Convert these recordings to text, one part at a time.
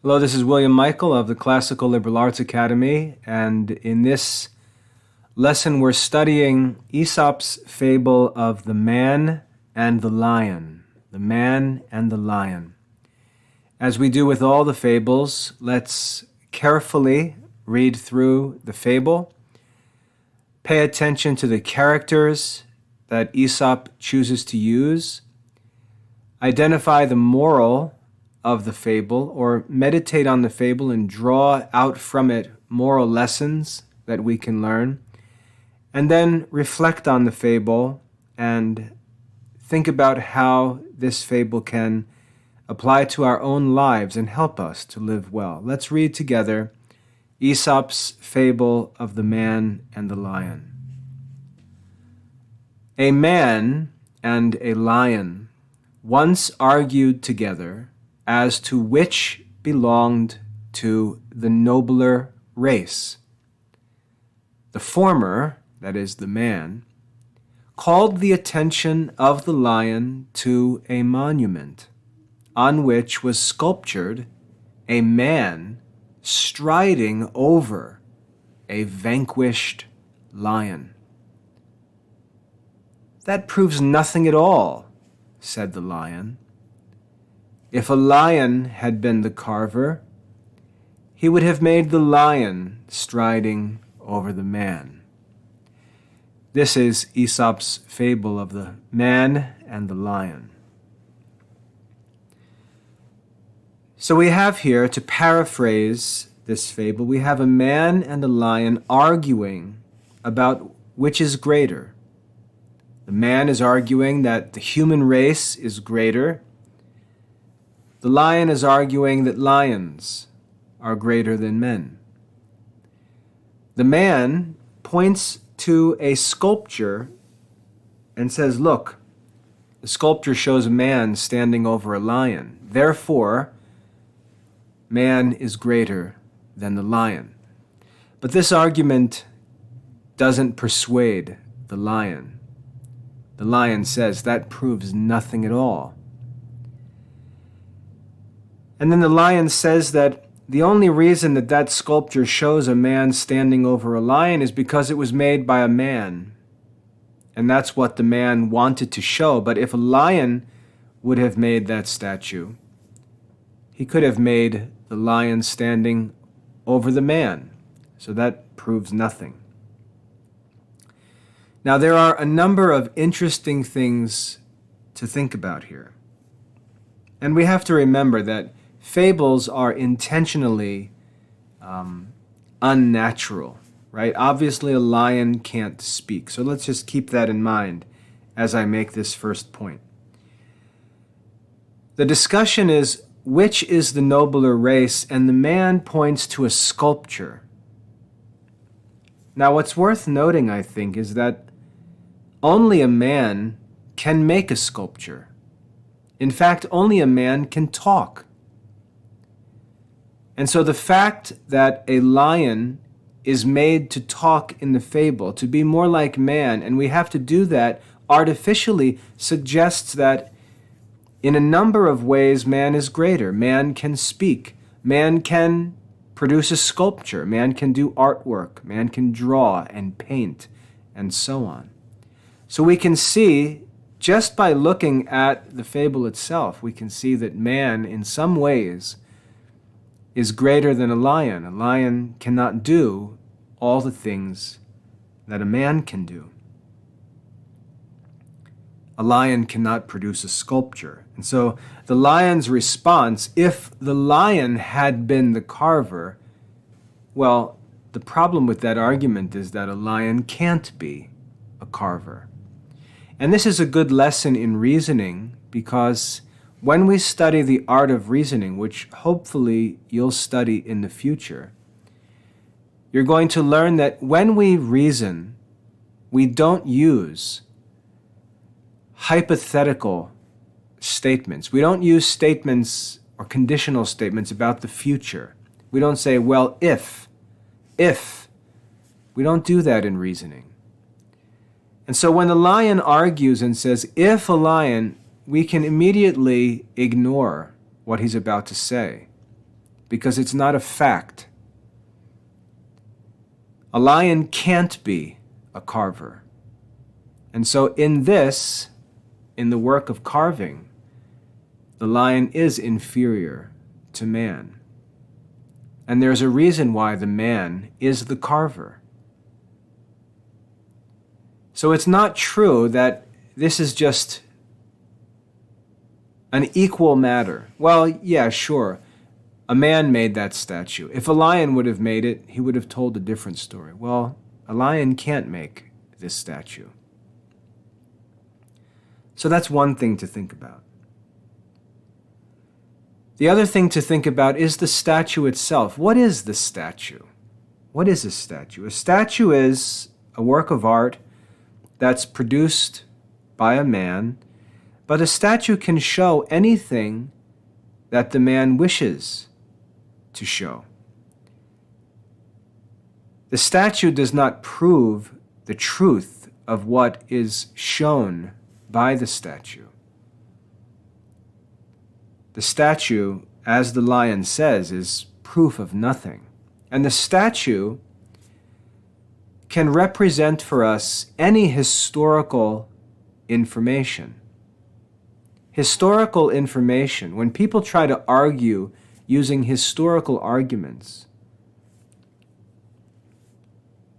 Hello, this is William Michael of the Classical Liberal Arts Academy, and in this lesson we're studying Aesop's fable of the man and the lion. The man and the lion. As we do with all the fables, let's carefully read through the fable, pay attention to the characters that Aesop chooses to use, identify the moral of the fable, or meditate on the fable and draw out from it moral lessons that we can learn, and then reflect on the fable and think about how this fable can apply to our own lives and help us to live well. Let's read together Aesop's fable of the man and the lion. A man and a lion once argued together as to which belonged to the nobler race. The former, that is the man, called the attention of the lion to a monument on which was sculptured a man striding over a vanquished lion. "That proves nothing at all," said the lion. "If a lion had been the carver, he would have made the lion striding over the man." This is Aesop's fable of the man and the lion. So we have here, to paraphrase this fable, we have a man and a lion arguing about which is greater. The man is arguing that the human race is greater. The lion is arguing that lions are greater than men. The man points to a sculpture and says, "Look, the sculpture shows a man standing over a lion. Therefore, man is greater than the lion." But this argument doesn't persuade the lion. The lion says that proves nothing at all. And then the lion says that the only reason that that sculpture shows a man standing over a lion is because it was made by a man. And that's what the man wanted to show. But if a lion would have made that statue, he could have made the lion standing over the man. So that proves nothing. Now, there are a number of interesting things to think about here. And we have to remember that fables are intentionally unnatural, right? Obviously, a lion can't speak. So let's just keep that in mind as I make this first point. The discussion is, which is the nobler race? And the man points to a sculpture. Now, what's worth noting, I think, is that only a man can make a sculpture. In fact, only a man can talk. And so the fact that a lion is made to talk in the fable, to be more like man, and we have to do that artificially, suggests that in a number of ways man is greater. Man can speak. Man can produce a sculpture. Man can do artwork. Man can draw and paint, and so on. So we can see, just by looking at the fable itself, we can see that man, in some ways, is greater than a lion. A lion cannot do all the things that a man can do. A lion cannot produce a sculpture. And so the lion's response, if the lion had been the carver, well, the problem with that argument is that a lion can't be a carver. And this is a good lesson in reasoning, because when we study the art of reasoning, which hopefully you'll study in the future, you're going to learn that when we reason, we don't use hypothetical statements. We don't use statements or conditional statements about the future. We don't say, well, if. We don't do that in reasoning. And so when the lion argues and says, if a lion, we can immediately ignore what he's about to say. because it's not a fact. A lion can't be a carver. And so in the work of carving, the lion is inferior to man. And there's a reason why the man is the carver. So it's not true that this is just an equal matter. Well, yeah, sure. A man made that statue. If a lion would have made it, he would have told a different story. Well, a lion can't make this statue. So that's one thing to think about. The other thing to think about is the statue itself. What is the statue? What is a statue? A statue is a work of art that's produced by a man, but a statue can show anything that the man wishes to show. The statue does not prove the truth of what is shown by the statue. The statue, as the lion says, is proof of nothing. And the statue can represent for us any historical information. Historical information, when people try to argue using historical arguments,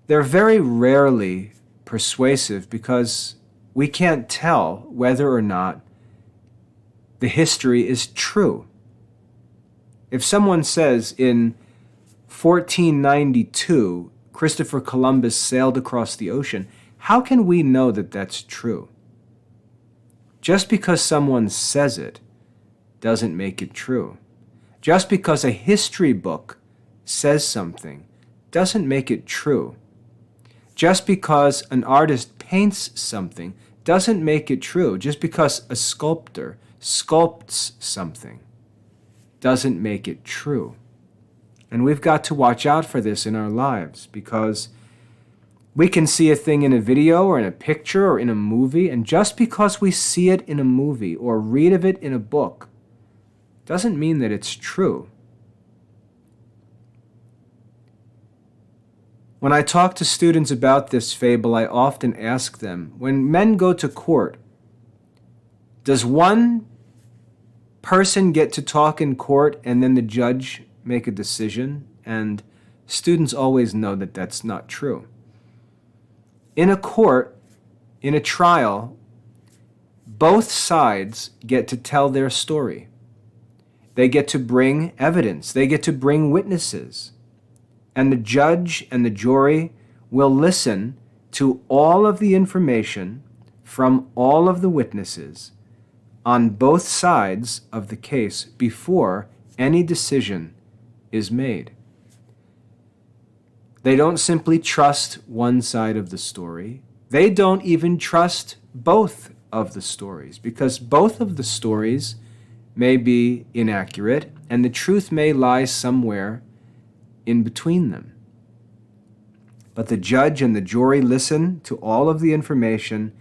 they're very rarely persuasive because we can't tell whether or not the history is true. If someone says in 1492 Christopher Columbus sailed across the ocean, how can we know that that's true? Just because someone says it doesn't make it true. Just because a history book says something doesn't make it true. Just because an artist paints something doesn't make it true. Just because a sculptor sculpts something doesn't make it true. And we've got to watch out for this in our lives, because we can see a thing in a video or in a picture or in a movie, and just because we see it in a movie or read of it in a book doesn't mean that it's true. When I talk to students about this fable, I often ask them, when men go to court, does one person get to talk in court and then the judge make a decision? And students always know that that's not true. In a court, in a trial, both sides get to tell their story. They get to bring evidence. They get to bring witnesses. And the judge and the jury will listen to all of the information from all of the witnesses on both sides of the case before any decision is made. They don't simply trust one side of the story. They don't even trust both of the stories, because both of the stories may be inaccurate and the truth may lie somewhere in between them. But the judge and the jury listen to all of the information,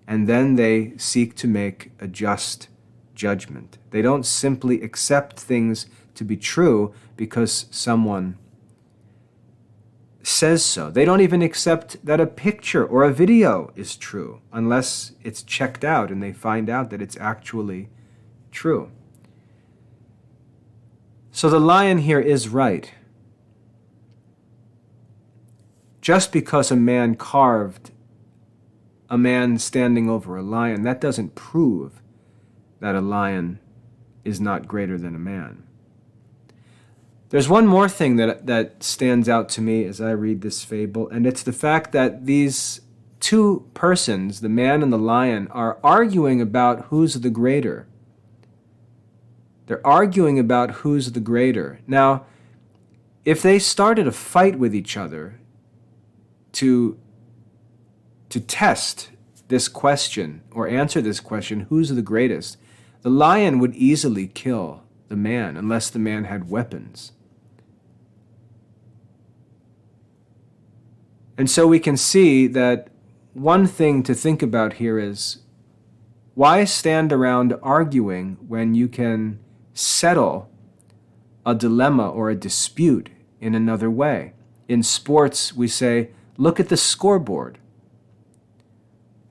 and then they seek to make a just judgment. They don't simply accept things to be true because someone says so. They don't even accept that a picture or a video is true unless it's checked out and they find out that it's actually true. So the lion here is right. Just because a man carved a man standing over a lion, that doesn't prove that a lion is not greater than a man. There's one more thing that stands out to me as I read this fable, and it's the fact that these two persons, the man and the lion, are arguing about who's the greater. They're arguing about who's the greater. Now, if they started a fight with each other to test this question or answer this question, who's the greatest, the lion would easily kill the man unless the man had weapons. And so we can see that one thing to think about here is, why stand around arguing when you can settle a dilemma or a dispute in another way. In sports, we say, look at the scoreboard.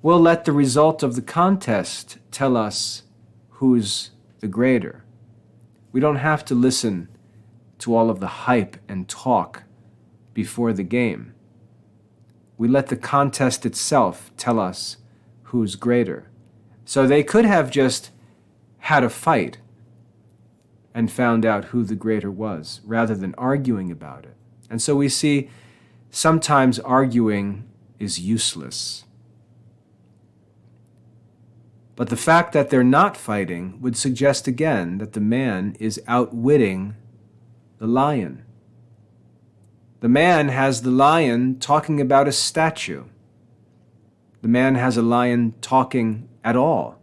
We'll let the result of the contest tell us who's the greater. We don't have to listen to all of the hype and talk before the game. We let the contest itself tell us who's greater. So they could have just had a fight and found out who the greater was, rather than arguing about it. And so we see sometimes arguing is useless. But the fact that they're not fighting would suggest again that the man is outwitting the lion. The man has the lion talking about a statue. The man has a lion talking at all.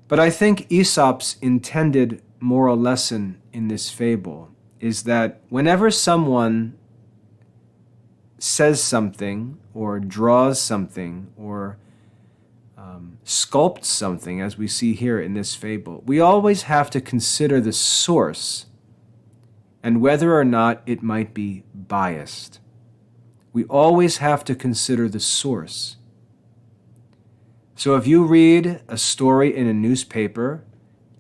But I think Aesop's intended moral lesson in this fable is that whenever someone says something or draws something or sculpts something, as we see here in this fable, we always have to consider the source and whether or not it might be biased. We always have to consider the source. So if you read a story in a newspaper,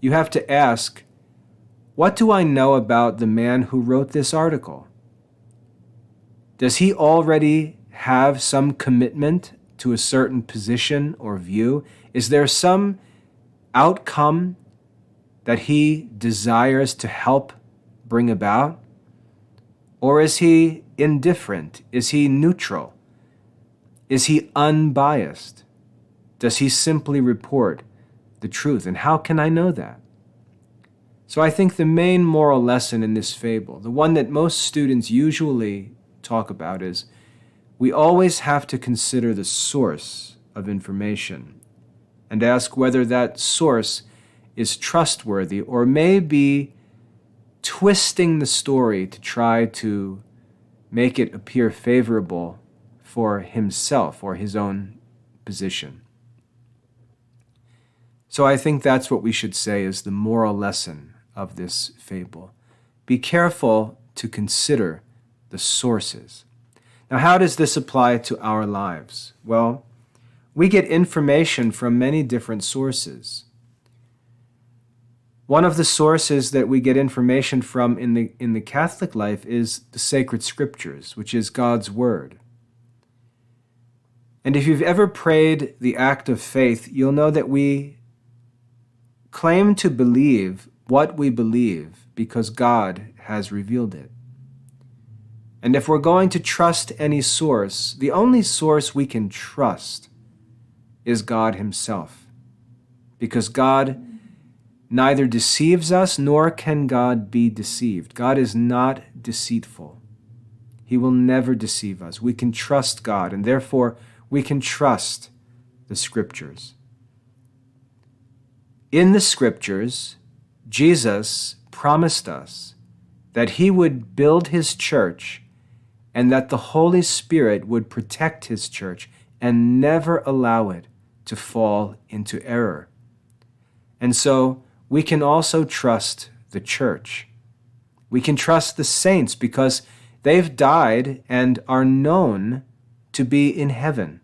you have to ask, what do I know about the man who wrote this article? Does he already have some commitment to a certain position or view? Is there some outcome that he desires to help bring about? Or is he indifferent? Is he neutral? Is he unbiased? Does he simply report the truth? And how can I know that? So I think the main moral lesson in this fable, the one that most students usually talk about, is we always have to consider the source of information and ask whether that source is trustworthy or may be twisting the story to try to make it appear favorable for himself or his own position. So I think that's what we should say is the moral lesson of this fable. Be careful to consider the sources. Now, how does this apply to our lives? Well, we get information from many different sources. One of the sources that we get information from in the Catholic life is the sacred scriptures, which is God's Word. And if you've ever prayed the act of faith, you'll know that we claim to believe what we believe because God has revealed it. And if we're going to trust any source, the only source we can trust is God Himself. Because God neither deceives us nor can God be deceived. God is not deceitful. He will never deceive us. We can trust God, and therefore we can trust the Scriptures. In the Scriptures, Jesus promised us that He would build His church and that the Holy Spirit would protect His church and never allow it to fall into error. And so we can also trust the church. We can trust the saints because they've died and are known to be in heaven.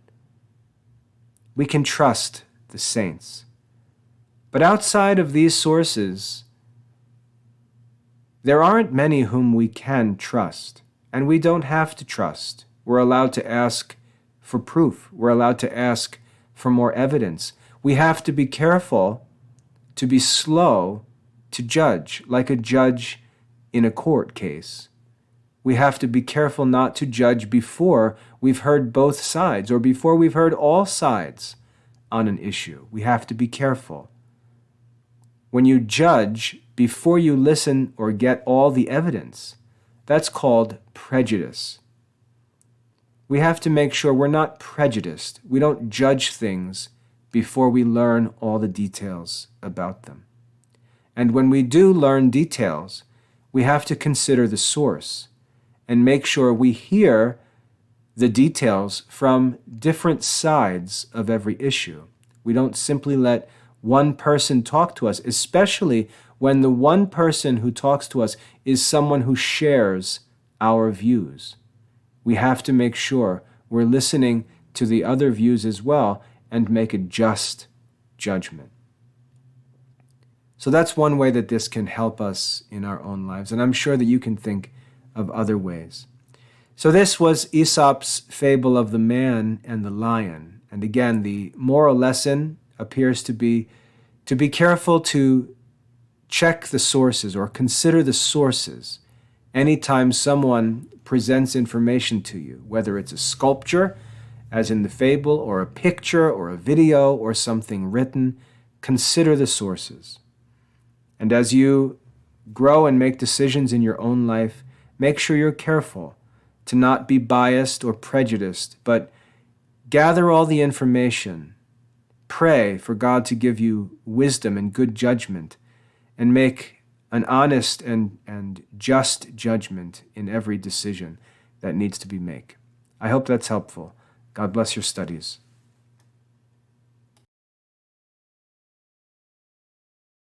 We can trust the saints. But outside of these sources, there aren't many whom we can trust. And we don't have to trust. We're allowed to ask for proof. We're allowed to ask for more evidence. We have to be careful to be slow to judge, like a judge in a court case. We have to be careful not to judge before we've heard both sides or before we've heard all sides on an issue. We have to be careful. When you judge before you listen or get all the evidence, that's called prejudice. We have to make sure we're not prejudiced. We don't judge things before we learn all the details about them. And when we do learn details, we have to consider the source and make sure we hear the details from different sides of every issue. We don't simply let one person talk to us, especially when the one person who talks to us is someone who shares our views. We have to make sure we're listening to the other views as well and make a just judgment. So that's one way that this can help us in our own lives, and I'm sure that you can think of other ways. So this was Aesop's fable of the man and the lion. And again, the moral lesson appears to be careful to check the sources or consider the sources anytime someone presents information to you, whether it's a sculpture, as in the fable, or a picture, or a video, or something written. Consider the sources. And as you grow and make decisions in your own life, make sure you're careful to not be biased or prejudiced, but gather all the information. Pray for God to give you wisdom and good judgment, and make an honest and just judgment in every decision that needs to be made. I hope that's helpful. God bless your studies.